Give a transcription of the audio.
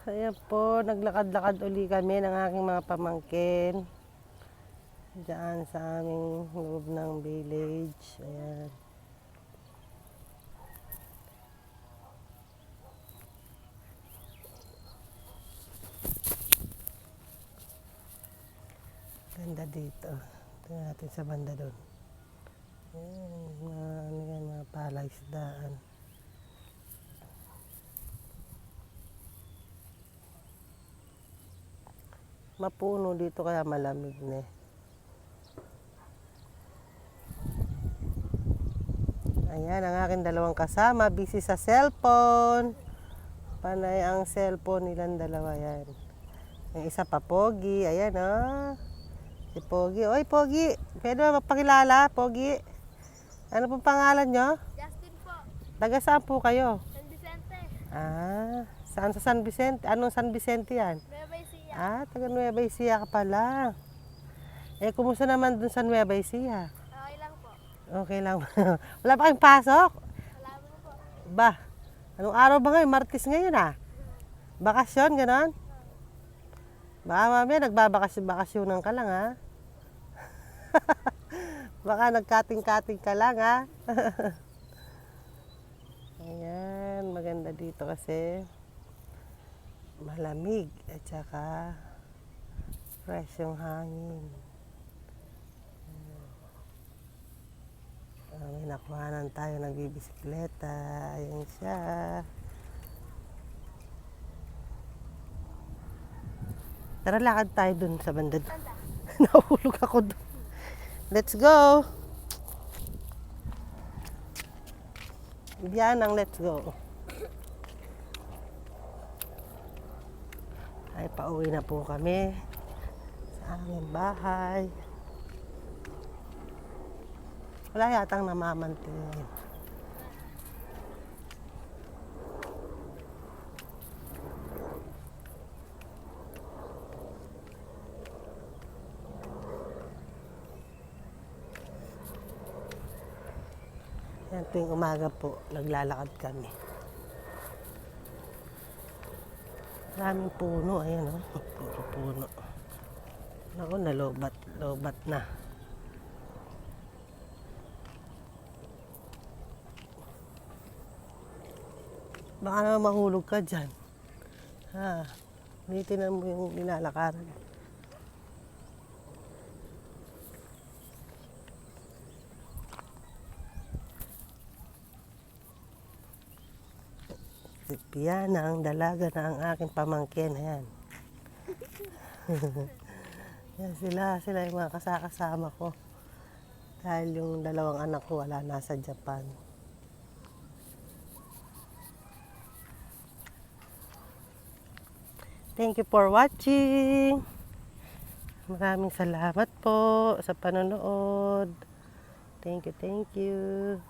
Ayan po, naglakad-lakad uli kami ng aking mga pamangkin. Diyan sa aming loob ng village. Ayan. Ganda dito. Tingnan natin sa banda doon. Ayan, mga palaisdaan. Mapuno dito kaya malamig na eh. Ayan, ang aking dalawang kasama, busy sa cellphone. Panay ang cellphone nilang dalawa yan. Yung isa pa, Pogi. Ayan, oh. Si Pogi. Oy, Pogi. Pwede ba magpakilala, Pogi? Ano pong pangalan nyo? Justin po. Taga saan po kayo? San Vicente. Saan sa San Vicente? Anong San Vicente yan? Nueva Ecija. Taga Nueva Ecija ka pala. Eh, kumusta naman dun sa Nueva Ecija? Okay lang po. Okay lang. Wala pa kayong pasok? Wala mo po. Ba, anong araw ba ngayon? Martes ngayon Bakasyon, ganon? Baka mamaya nagbabakasyonan ka lang Baka nagkating-kating ka lang Ayan, maganda dito kasi malamig at saka fresh yung hangin. May nakuhanan tayo, nagbibisikleta. Ayan siya. Tara, lakad tayo dun sa banda doon. Nahulog ako dun. Let's go! Yan ang let's go. Ay, pauwi na po kami sa aming bahay. Wala yatang namamantin. Yan, tuwing umaga po, naglalakad kami. Maraming puno, ayan puro puno. Naku, lobat na. Baka naman mahulog ka dyan. Tinan mo yung nilalakaran. Si Piana, ang dalaga na ang aking pamangkin. Ayan. Yan sila yung mga kasama ko. Dahil yung dalawang anak ko wala, nasa Japan. Thank you for watching. Maraming salamat po sa panonood. Thank you.